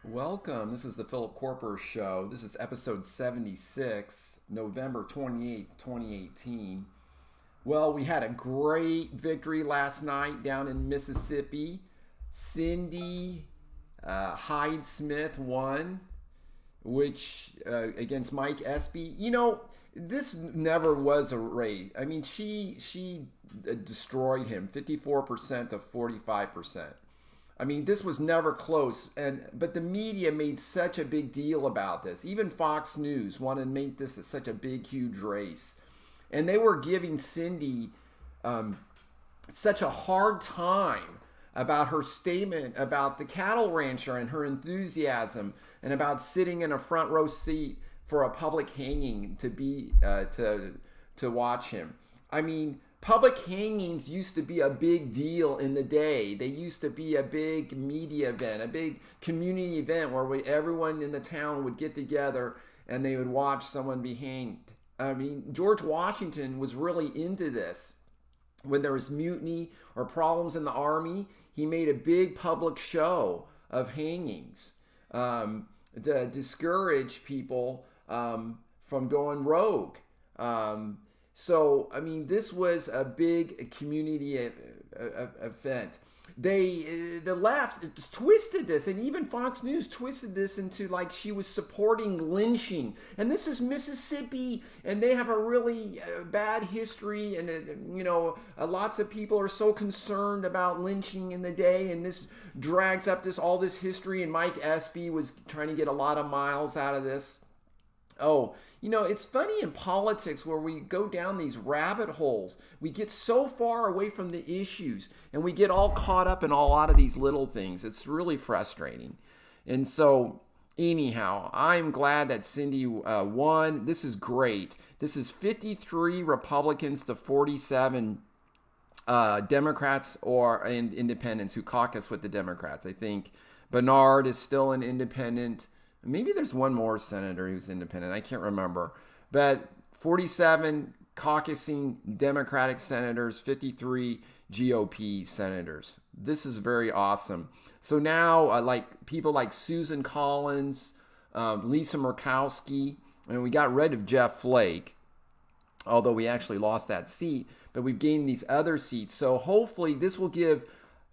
Welcome. This is the Philip Koerper Show. This is episode 76, November 28th, 2018. Well, we had a great victory last night down in Mississippi. Cindy Hyde-Smith won, which against Mike Espy. This never was a race. I mean, she destroyed him, 54% to 45%. I mean, this was never close, but the media made such a big deal about this. Even Fox News wanted to make this such a big, huge race, and they were giving Cindy such a hard time about her statement about the cattle rancher and her enthusiasm, and about sitting in a front row seat for a public hanging to watch him. I mean, public hangings used to be a big deal in the day. They used to be a big media event, a big community event where everyone in the town would get together and they would watch someone be hanged. I mean, George Washington was really into this. When there was mutiny or problems in the army, he made a big public show of hangings to discourage people from going rogue. So, I mean, this was a big community event. The left twisted this, and even Fox News twisted this into like she was supporting lynching. And this is Mississippi, and they have a really bad history, and lots of people are so concerned about lynching in the day, and this drags up all this history. And Mike Espy was trying to get a lot of miles out of this. Oh, it's funny in politics where we go down these rabbit holes. We get so far away from the issues and we get all caught up in a lot of these little things. It's really frustrating. And so, anyhow, I'm glad that Cindy won. This is great. This is 53 Republicans to 47 Democrats and independents who caucus with the Democrats. I think Bernard is still an independent. Maybe there's one more senator who's independent. I can't remember. But 47 caucusing Democratic senators, 53 GOP senators. This is very awesome. So now, people like Susan Collins, Lisa Murkowski, and we got rid of Jeff Flake, although we actually lost that seat, but we've gained these other seats. So hopefully this will give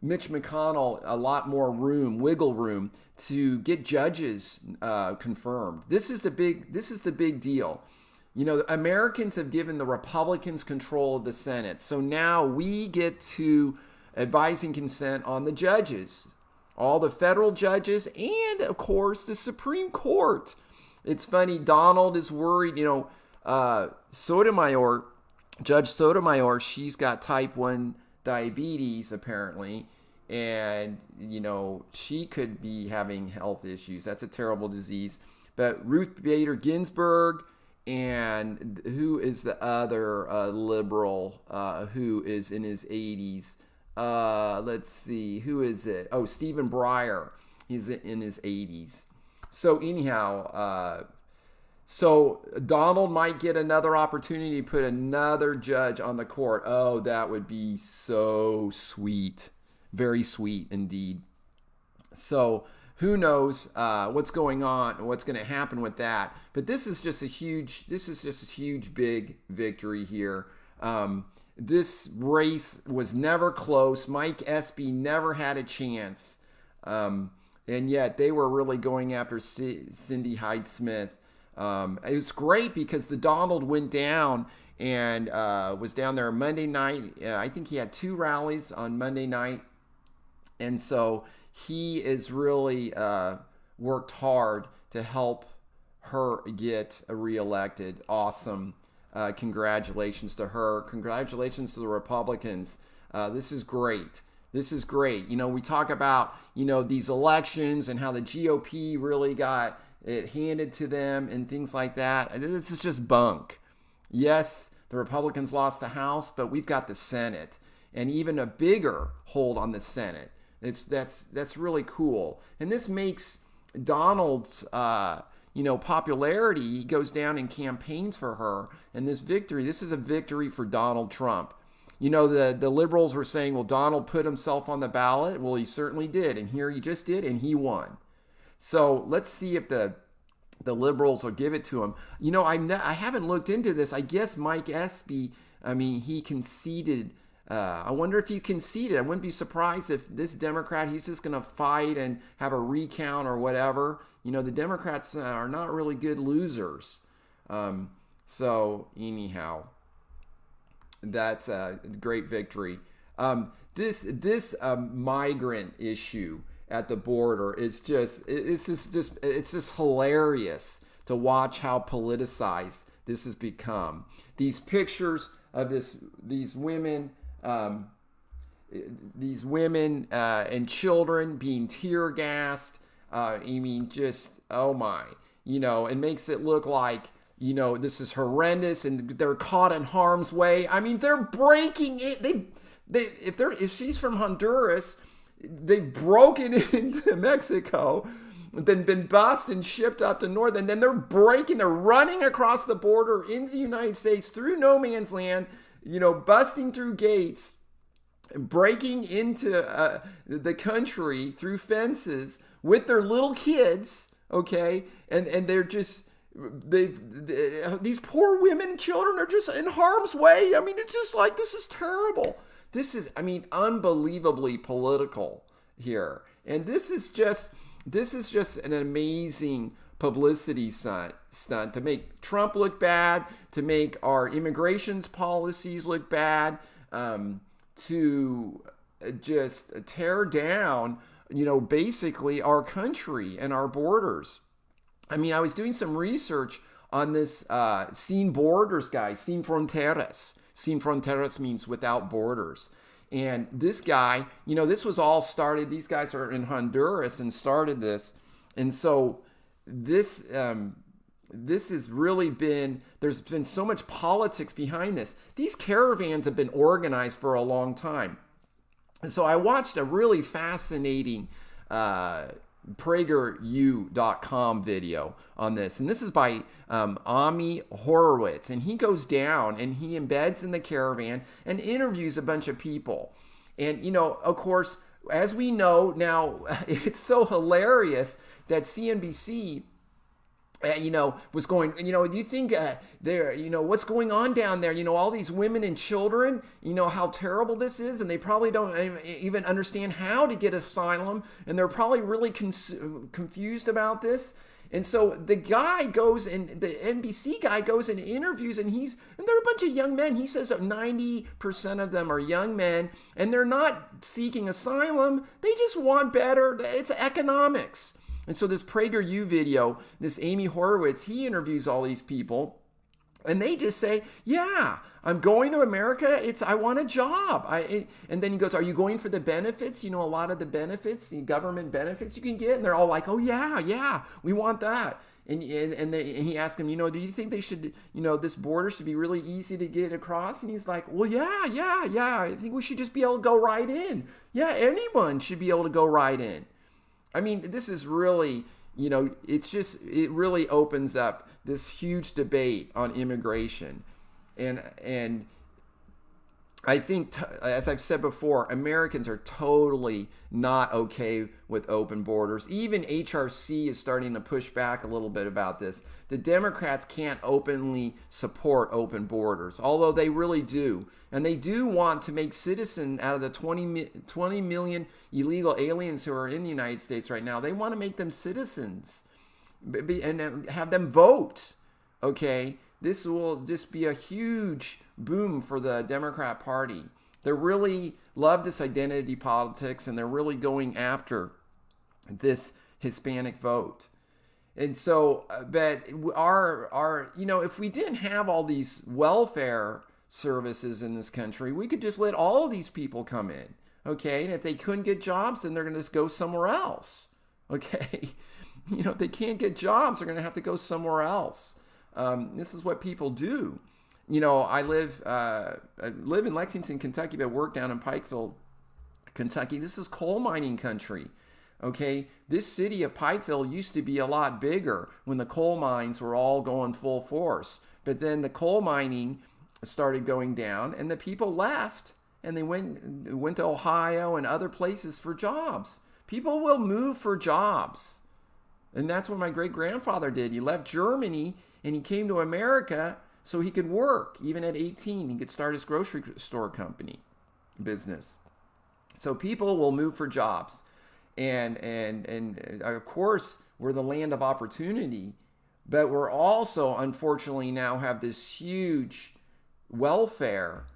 Mitch McConnell a lot more wiggle room to get judges confirmed. This is the big deal. Americans have given the Republicans control of the Senate. So now we get to advise and consent on the judges, all the federal judges, and of course the Supreme Court. It's funny, Donald is worried, Sotomayor, Judge Sotomayor, she's got type 1 diabetes apparently, and she could be having health issues. That's a terrible disease. But Ruth Bader Ginsburg, and who is the other liberal who is in his 80s? Let's see, who is it? Oh, Stephen Breyer. He's in his 80s. So anyhow, so Donald might get another opportunity to put another judge on the court. Oh, that would be so sweet. Very sweet indeed. So who knows what's going on and what's going to happen with that. But this is just a huge big victory here. This race was never close. Mike Espy never had a chance. And yet they were really going after Cindy Hyde-Smith. It was great because the Donald went down and was down there Monday night. I think he had 2 rallies on Monday night. And so he is really worked hard to help her get reelected. Awesome. Congratulations to her. Congratulations to the Republicans. This is great. This is great. We talk about, these elections and how the GOP really got it handed to them and things like that. This is just bunk. Yes, the Republicans lost the House, but we've got the Senate and even a bigger hold on the Senate. That's really cool. And this makes Donald's popularity. He goes down in campaigns for her, and this is a victory for Donald Trump. The liberals were saying, well, Donald put himself on the ballot. Well, he certainly did, and here he just did, and he won. So let's see if the liberals will give it to him. I haven't looked into this. I guess Mike Espy, he conceded. I wonder if he conceded. I wouldn't be surprised if this Democrat, he's just going to fight and have a recount or whatever. The Democrats are not really good losers. So anyhow, that's a great victory. This migrant issue at the border is it's just hilarious to watch how politicized this has become. These pictures of these women and children being tear gassed. Oh my, it makes it look like, this is horrendous and they're caught in harm's way. They're breaking it. If she's from Honduras, they've broken into Mexico, then been bussed and shipped up to north, and then they're running across the border into the United States through no man's land, busting through gates, breaking into the country through fences with their little kids, okay? And they're just, these poor women and children are just in harm's way. It's just like, this is terrible. This is, unbelievably political here. And this is just an amazing publicity stunt to make Trump look bad, to make our immigration policies look bad, to just tear down, basically our country and our borders. I was doing some research on this Sin Borders guy, Sin Fronteras. Sin Fronteras means without borders. And this guy, this was all started, these guys are in Honduras and started this. And so this has really been, there's been so much politics behind this. These caravans have been organized for a long time. And so I watched a really fascinating PragerU.com video on this. And this is by Ami Horowitz. And he goes down and he embeds in the caravan and interviews a bunch of people. And, of course, as we know now, it's so hilarious that CNBC, was going, do you think what's going on down there? All these women and children, how terrible this is. And they probably don't even understand how to get asylum. And they're probably really confused about this. And so the guy goes and the NBC guy goes and interviews and they're a bunch of young men. He says 90% of them are young men and they're not seeking asylum. They just want better. It's economics. And so this PragerU video, this Amy Horowitz, he interviews all these people and they just say, yeah, I'm going to America. I want a job. And then he goes, are you going for the benefits? A lot of the benefits, the government benefits you can get. And they're all like, oh yeah, we want that. And he asked him, do you think they should, this border should be really easy to get across? And he's like, well, yeah. I think we should just be able to go right in. Yeah, anyone should be able to go right in. This is really, it really opens up this huge debate on immigration. And I think, as I've said before, Americans are totally not okay with open borders. Even HRC is starting to push back a little bit about this. The Democrats can't openly support open borders, although they really do. And they do want to make citizens out of the 20 million illegal aliens who are in the United States right now. They want to make them citizens and have them vote. Okay? This will just be a huge boom for the Democrat Party. They really love this identity politics and they're really going after this Hispanic vote. And so, but if we didn't have all these welfare services in this country, we could just let all of these people come in. Okay. And if they couldn't get jobs, then they're going to just go somewhere else. Okay. If they can't get jobs, they're going to have to go somewhere else. This is what people do. I live in Lexington, Kentucky, but work down in Pikeville, Kentucky. This is coal mining country. Okay, this city of Pikeville used to be a lot bigger when the coal mines were all going full force. But then the coal mining started going down, and the people left, and they went to Ohio and other places for jobs. People will move for jobs. And that's what my great-grandfather did. He left Germany and he came to America so he could work. Even at 18, he could start his grocery store company business. So people will move for jobs. And of course, we're the land of opportunity, but we're also, unfortunately, now have this huge welfare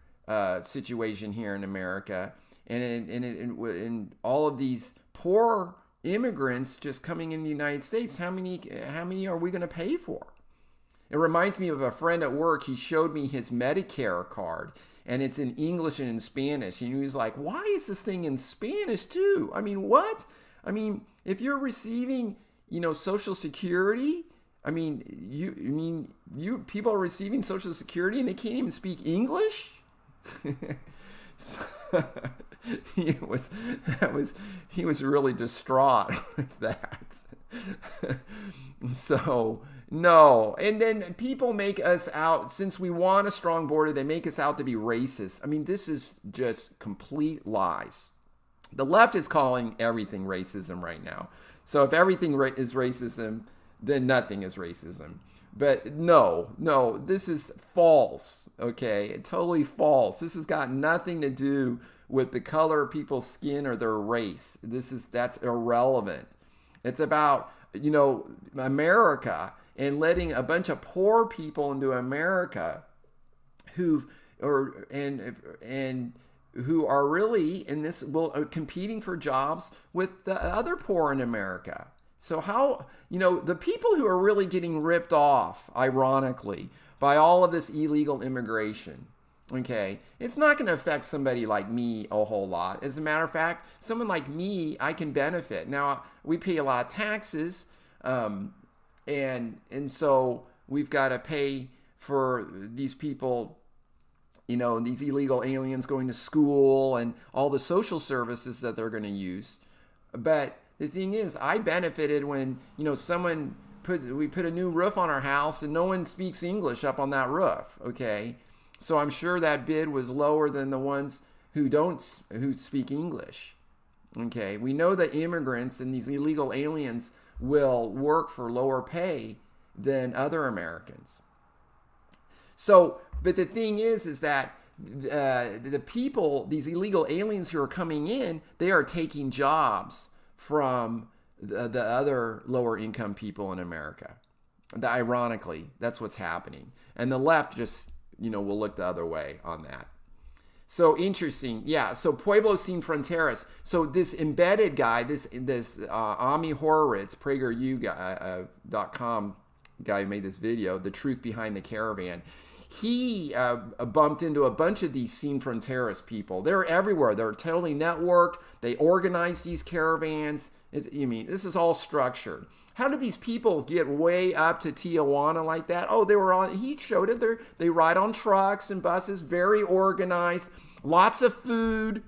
situation here in America, and all of these poor immigrants just coming in the United States. How many are we going to pay for? It reminds me of a friend at work. He showed me his Medicare card, and it's in English and in Spanish. And he was like, "Why is this thing in Spanish too? I mean, what? I mean, if you're receiving, Social Security." I mean, you people are receiving Social Security and they can't even speak English. So, he was really distraught with that. So no, and then people make us out, since we want a strong border, they make us out to be racist. I mean, this is just complete lies. The left is calling everything racism right now. So if everything is racism, then nothing is racism. But no, this is false, okay? Totally false. This has got nothing to do with the color of people's skin or their race. That's irrelevant. It's about, America and letting a bunch of poor people into America who are really in this competing for jobs with the other poor in America. So how, the people who are really getting ripped off, ironically, by all of this illegal immigration, okay, it's not going to affect somebody like me a whole lot. As a matter of fact, someone like me, I can benefit. Now, we pay a lot of taxes, and so we've got to pay for these people, these illegal aliens going to school and all the social services that they're going to use. But the thing is, I benefited when, we put a new roof on our house and no one speaks English up on that roof, okay? So I'm sure that bid was lower than the ones who speak English, okay? We know that immigrants and these illegal aliens will work for lower pay than other Americans. So, but the thing is that the people, these illegal aliens who are coming in, they are taking jobs from the other lower income people in America. Ironically, that's what's happening. And the left just, will look the other way on that. So interesting. Yeah. So Pueblo Sin Fronteras. So this embedded guy, this Ami Horowitz, PragerU.com guy who made this video, The Truth Behind the Caravan. He bumped into a bunch of these Sin Fronteras people. They're everywhere. They're totally networked. They organize these caravans. This is all structured. How did these people get way up to Tijuana like that? Oh, he showed it. They ride on trucks and buses, very organized, lots of food,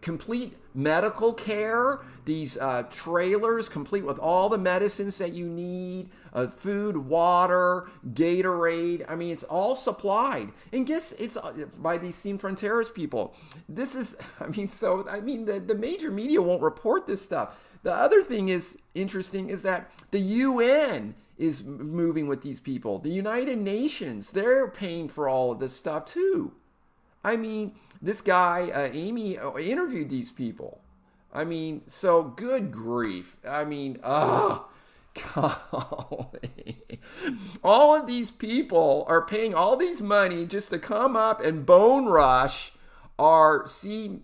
complete medical care, these trailers complete with all the medicines that you need, food, water, Gatorade. I mean, it's all supplied. And guess it's by these Sin Fronteras people. This is, the major media won't report this stuff. The other thing is interesting is that the UN is moving with these people. The United Nations, they're paying for all of this stuff too. I mean, this guy, Amy, interviewed these people. I mean, so good grief. I mean, golly. All of these people are paying all these money just to come up and bone rush our Border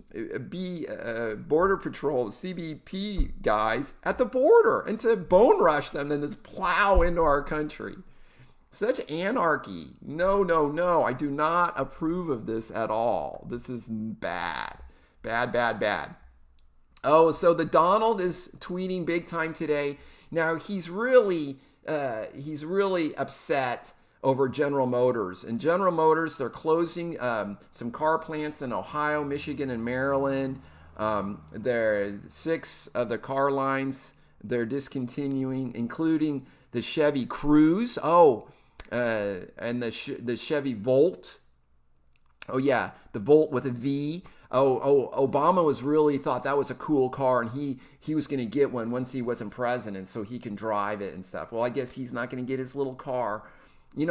Patrol, CBP guys at the border, and to bone rush them and just plow into our country. Such anarchy. No. I do not approve of this at all. This is bad. Bad. Oh, so the Donald is tweeting big time today. Now he's really upset over General Motors. And General Motors, they're closing some car plants in Ohio, Michigan, and Maryland. There are 6 of the car lines they're discontinuing, including the Chevy Cruze. And the Chevy Volt. Oh yeah, the Volt with a V. Obama was really thought that was a cool car, and he was going to get one once he wasn't president, so he can drive it and stuff. Well, I guess he's not going to get his little car. A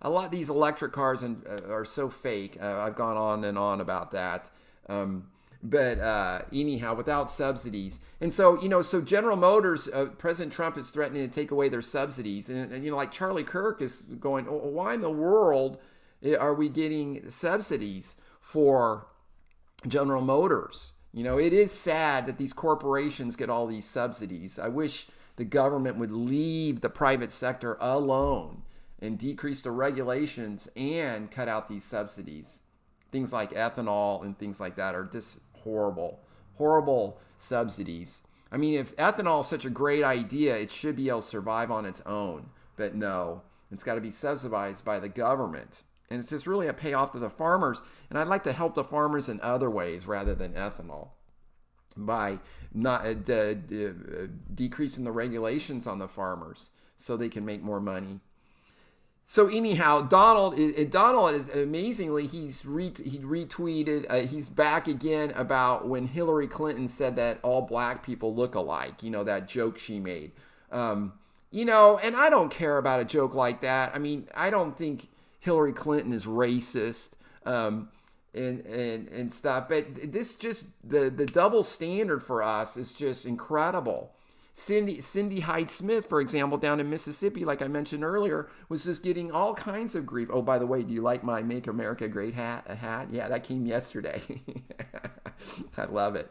lot of these electric cars are so fake. I've gone on and on about that. But anyhow, without subsidies. And so, so General Motors, President Trump is threatening to take away their subsidies. And like Charlie Kirk is going, why in the world are we getting subsidies for General Motors? It is sad that these corporations get all these subsidies. I wish the government would leave the private sector alone and decrease the regulations and cut out these subsidies. Things like ethanol and things like that are just horrible subsidies. I mean, if ethanol is such a great idea, it should be able to survive on its own. But no, it's got to be subsidized by the government. And it's just really a payoff to the farmers. And I'd like to help the farmers in other ways rather than ethanol, by not decreasing the regulations on the farmers so they can make more money. So anyhow, Donald is amazingly, he retweeted, he's back again about when Hillary Clinton said that all black people look alike, that joke she made. And I don't care about a joke like that. I mean, I don't think Hillary Clinton is racist and stuff, but this just, the double standard for us is just incredible. Cindy Hyde-Smith, for example, down in Mississippi, like I mentioned earlier, was just getting all kinds of grief. Oh, by the way, do you like my Make America Great hat? Yeah, that came yesterday. I love it.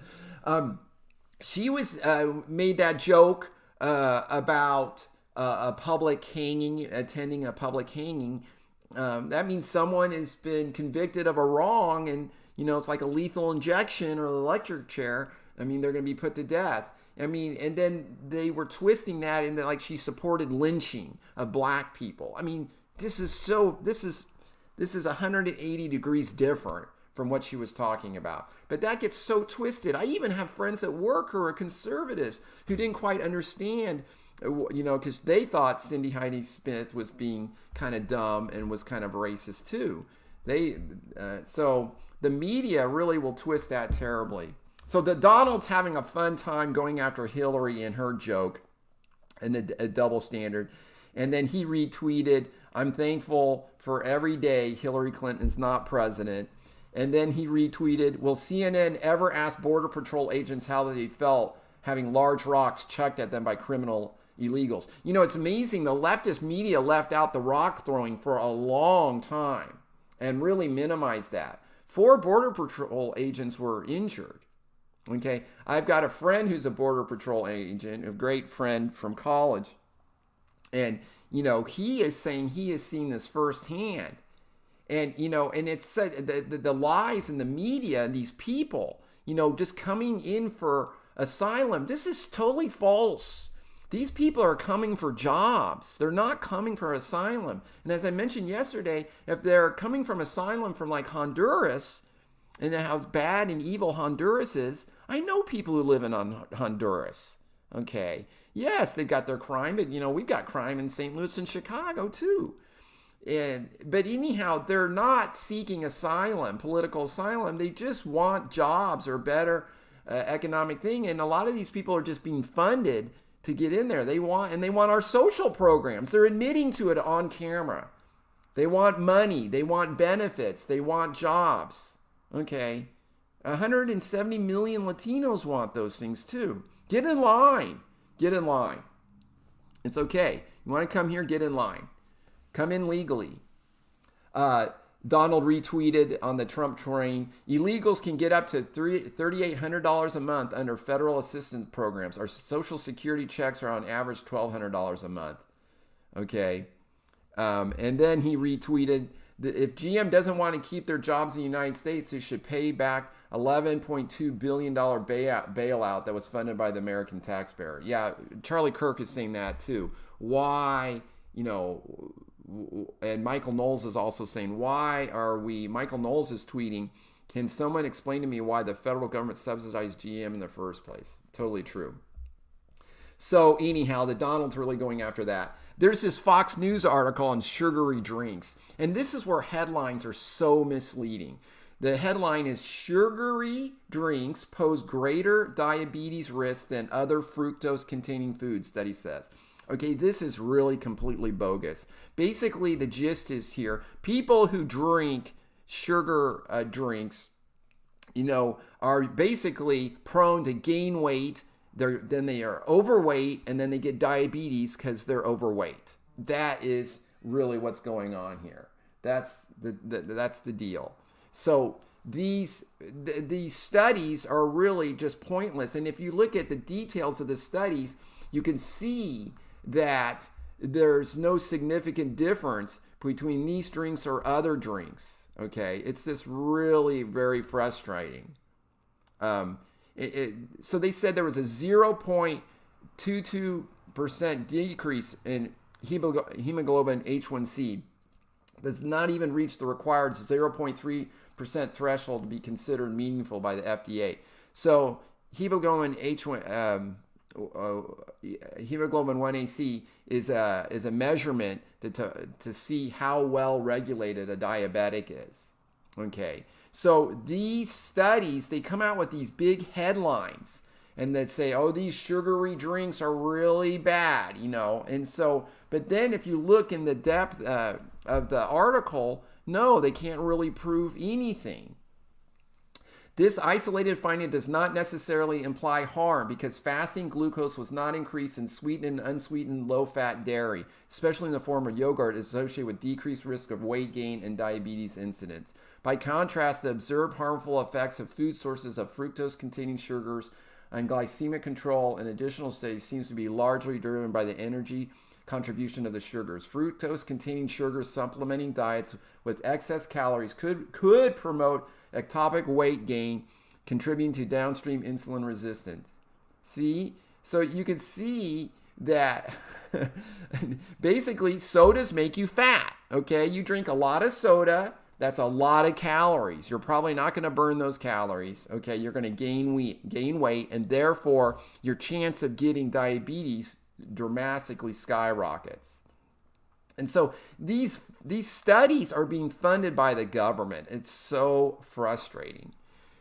She was made that joke about a public hanging, attending a public hanging. That means someone has been convicted of a wrong, and it's like a lethal injection or an electric chair. I mean, they're going to be put to death. I mean, and then they were twisting that into like she supported lynching of black people. I mean, this is 180 degrees different from what she was talking about. But that gets so twisted. I even have friends at work who are conservatives who didn't quite understand, because they thought Cindy Hyde-Smith was being kind of dumb and was kind of racist too. So the media really will twist that terribly. So Donald's having a fun time going after Hillary and her joke and a double standard. And then he retweeted, "I'm thankful for every day Hillary Clinton's not president." And then he retweeted, "Will CNN ever ask Border Patrol agents how they felt having large rocks chucked at them by criminal illegals?" It's amazing. The leftist media left out the rock throwing for a long time and really minimized that. 4 Border Patrol agents were injured. Okay, I've got a friend who's a Border Patrol agent, a great friend from college. And, he is saying he has seen this firsthand. And, and it's said the lies in the media and these people, just coming in for asylum. This is totally false. These people are coming for jobs. They're not coming for asylum. And as I mentioned yesterday, if they're coming from asylum from like Honduras, and how bad and evil Honduras is, I know people who live in Honduras. Okay. Yes, they've got their crime, but we've got crime in St. Louis and Chicago too. But anyhow, they're not seeking asylum, political asylum. They just want jobs or better economic thing. And a lot of these people are just being funded to get in there. They want our social programs. They're admitting to it on camera. They want money. They want benefits. They want jobs. Okay, 170 million Latinos want those things too. Get in line. Get in line. It's okay. You want to come here, get in line. Come in legally. Donald retweeted on the Trump train, illegals can get up to $3,800 a month under federal assistance programs. Our Social Security checks are on average $1,200 a month. Okay. And then he retweeted, if GM doesn't want to keep their jobs in the United States, they should pay back $11.2 billion bailout that was funded by the American taxpayer. Yeah, Charlie Kirk is saying that too. Why, and Michael Knowles is also saying, Michael Knowles is tweeting, can someone explain to me why the federal government subsidized GM in the first place? Totally true. So anyhow, the Donald's really going after that. There's this Fox News article on sugary drinks. And this is where headlines are so misleading. The headline is "Sugary drinks pose greater diabetes risk than other fructose-containing foods," study says. Okay, this is really completely bogus. Basically, the gist is here: people who drink sugar drinks, are basically prone to gain weight. Then they are overweight, and then they get diabetes because they're overweight. That is really what's going on here. That's the deal. So these studies are really just pointless. And if you look at the details of the studies, you can see that there's no significant difference between these drinks or other drinks. Okay, it's just really very frustrating. So they said there was a 0.22% decrease in hemoglobin H1C. Does not even reach the required 0.3% threshold to be considered meaningful by the FDA. So hemoglobin hemoglobin 1AC is a measurement to see how well regulated a diabetic is. Okay, so these studies, they come out with these big headlines and that say, oh, these sugary drinks are really bad, and so, but then if you look in the depth of the article, no, they can't really prove anything. This isolated finding does not necessarily imply harm because fasting glucose was not increased in sweetened and unsweetened low-fat dairy, especially in the form of yogurt, is associated with decreased risk of weight gain and diabetes incidence. By contrast, the observed harmful effects of food sources of fructose-containing sugars and glycemic control in additional studies seems to be largely driven by the energy contribution of the sugars. Fructose-containing sugars supplementing diets with excess calories could promote ectopic weight gain, contributing to downstream insulin resistance. See? So you can see that basically sodas make you fat. Okay? You drink a lot of soda. That's a lot of calories. You're probably not going to burn those calories. Okay? You're going to gain weight, and therefore your chance of getting diabetes dramatically skyrockets. And so these studies are being funded by the government. It's so frustrating.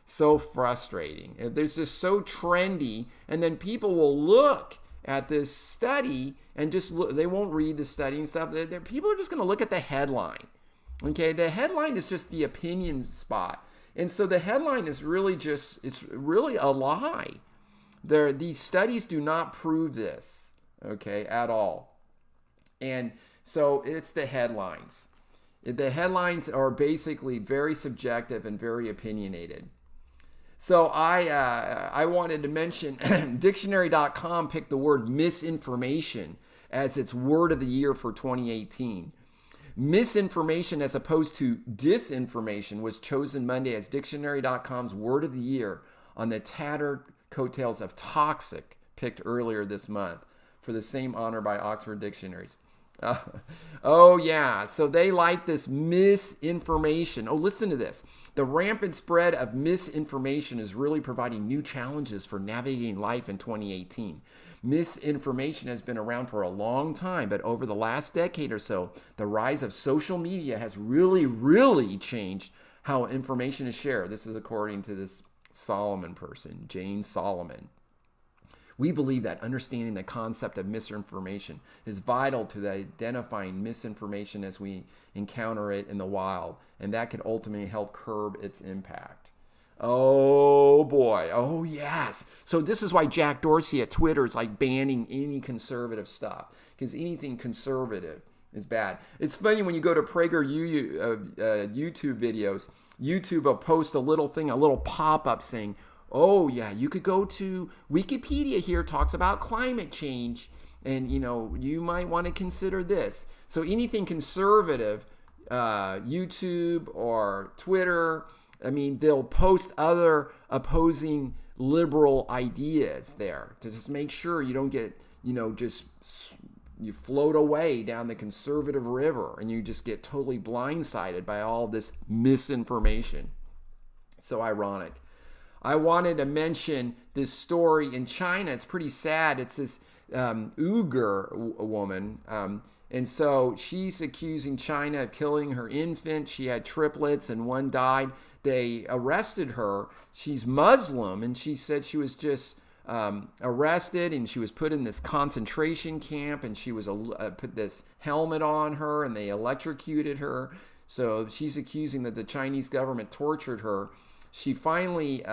So frustrating. It's just so trendy. And then people will look at this study and just look, they won't read the study and stuff. People are just going to look at the headline. Okay, the headline is just the opinion spot. And so the headline is really it's really a lie. These studies do not prove this, okay, at all. And so it's the headlines. The headlines are basically very subjective and very opinionated. So I wanted to mention dictionary.com picked the word misinformation as its word of the year for 2018. Misinformation as opposed to disinformation was chosen Monday as dictionary.com's word of the year on the tattered coattails of toxic picked earlier this month for the same honor by Oxford Dictionaries. Oh, yeah. So they like this misinformation. Oh, listen to this. The rampant spread of misinformation is really providing new challenges for navigating life in 2018. Misinformation has been around for a long time, but over the last decade or so, the rise of social media has really changed how information is shared. This is according to this Solomon person, Jane Solomon. We believe that understanding the concept of misinformation is vital to identifying misinformation as we encounter it in the wild, and that could ultimately help curb its impact. Oh boy, oh yes. So this is why Jack Dorsey at Twitter is like banning any conservative stuff, because anything conservative is bad. It's funny when you go to Prager YouTube videos, YouTube will post a little pop-up saying, oh yeah, you could go to Wikipedia here, talks about climate change, and you might want to consider this. So anything conservative, YouTube or Twitter, they'll post other opposing liberal ideas there to just make sure you don't get, you float away down the conservative river and you just get totally blindsided by all this misinformation. So ironic. I wanted to mention this story in China. It's pretty sad. It's this Uyghur woman. And so she's accusing China of killing her infant. She had triplets and one died. they arrested her. She's Muslim, and she said she was just arrested, and she was put in this concentration camp, and she was put this helmet on her, and they electrocuted her. So she's accusing that the Chinese government tortured her. She finally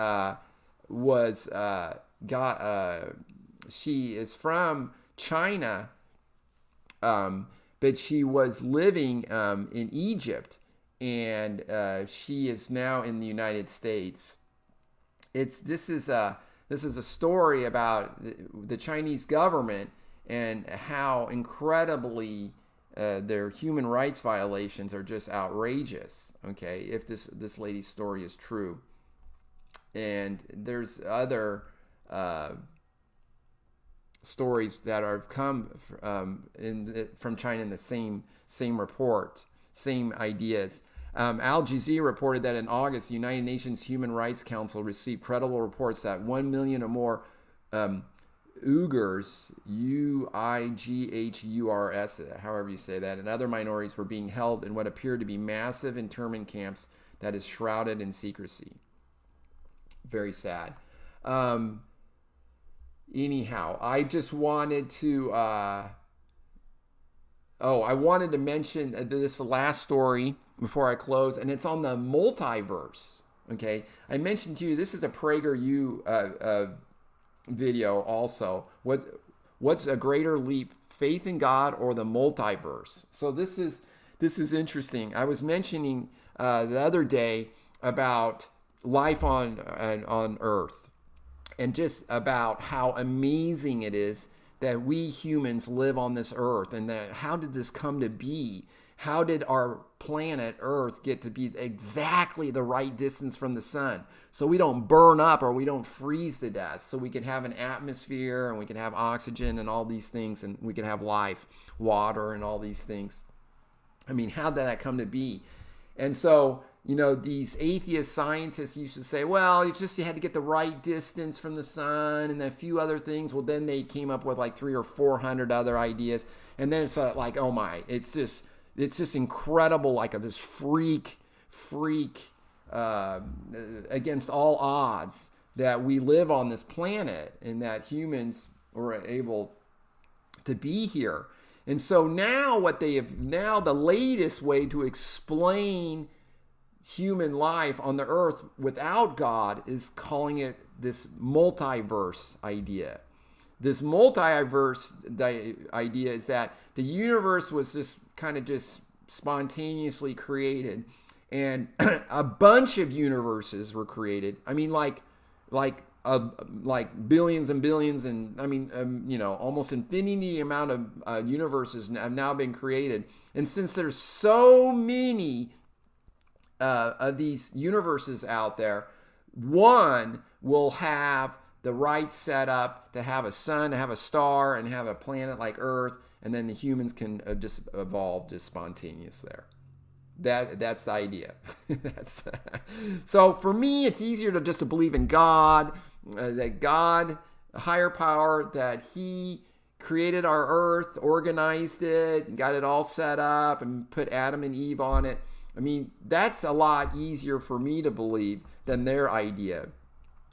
she is from China, but she was living in Egypt, and she is now in the United States. This is a story about the Chinese government and how incredibly their human rights violations are just outrageous. Okay, if this lady's story is true, and there's other stories that have come from China in the same report, same ideas. Al Jazeera reported that in August, the United Nations Human Rights Council received credible reports that 1 million or more Uyghurs, Uighurs, however you say that, and other minorities were being held in what appeared to be massive internment camps that is shrouded in secrecy. Very sad. Anyhow, I just wanted to I wanted to mention this last story before I close, and it's on the multiverse. Okay, I mentioned to you this is a PragerU video also. What's a greater leap, faith in God or the multiverse? So this is interesting. I was mentioning the other day about life on Earth, and just about how amazing it is that we humans live on this earth, and that how did this come to be? How did our planet Earth get to be exactly the right distance from the sun so we don't burn up or we don't freeze to death, so we can have an atmosphere and we can have oxygen and all these things, and we can have life, water and all these things? I mean, how did that come to be? And so, these atheist scientists used to say, well, you had to get the right distance from the sun and a few other things. Well, then they came up with like 300 or 400 other ideas. And then it's like, oh my, it's just incredible, like this freak against all odds that we live on this planet and that humans are able to be here. And so now the latest way to explain human life on the earth without God is calling it this multiverse idea. This multiverse idea is that the universe was just kind of just spontaneously created, and a bunch of universes were created. I mean, like billions and billions, and I mean, almost infinity amount of universes have now been created. And since there's so many of these universes out there, one will have the right setup to have a sun, to have a star, and have a planet like Earth, and then the humans can just evolve just spontaneous there. That's the idea. So for me, it's easier to just believe in God, that God, a higher power, that He created our Earth, organized it, got it all set up, and put Adam and Eve on it. I mean, that's a lot easier for me to believe than their idea.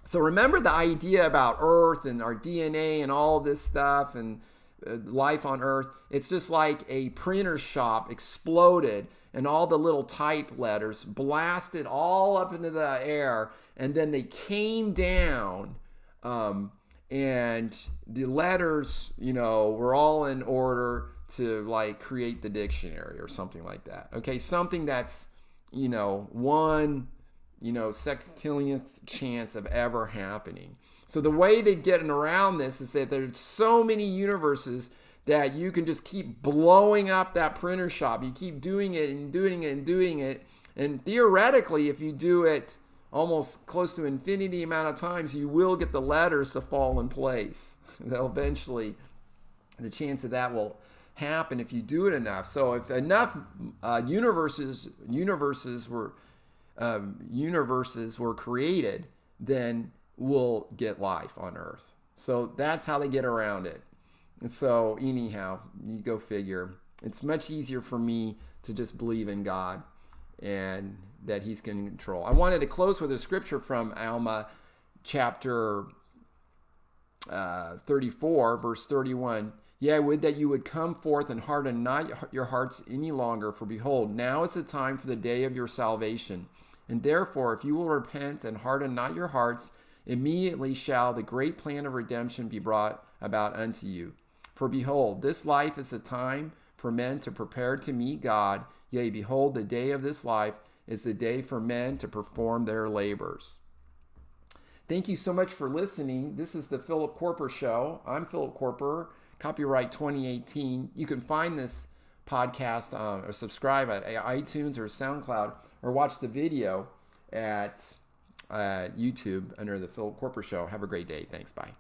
So remember the idea about Earth and our DNA and all this stuff and life on Earth. It's just like a printer shop exploded and all the little type letters blasted all up into the air, and then they came down, and the letters, were all in order to like create the dictionary or something like that. Okay, something that's, one, sextillionth chance of ever happening. So the way they've gotten around this is that there's so many universes that you can just keep blowing up that printer shop. You keep doing it and doing it and doing it. And theoretically, if you do it almost close to infinity amount of times, you will get the letters to fall in place. They'll eventually, the chance of that will happen if you do it enough. So if enough universes were created, then we'll get life on Earth. So that's how they get around it. And so anyhow, you go figure. It's much easier for me to just believe in God and that he's in control. I wanted to close with a scripture from Alma chapter 34, verse 31. Yea, I would that you would come forth and harden not your hearts any longer, for behold, now is the time for the day of your salvation. And therefore, if you will repent and harden not your hearts, immediately shall the great plan of redemption be brought about unto you. For behold, this life is the time for men to prepare to meet God. Yea, behold, the day of this life is the day for men to perform their labors. Thank you so much for listening. This is the Philip Koerper Show. I'm Philip Koerper, copyright 2018. You can find this podcast or subscribe at iTunes or SoundCloud, or watch the video at YouTube under the Philip Koerper Show. Have a great day. Thanks. Bye.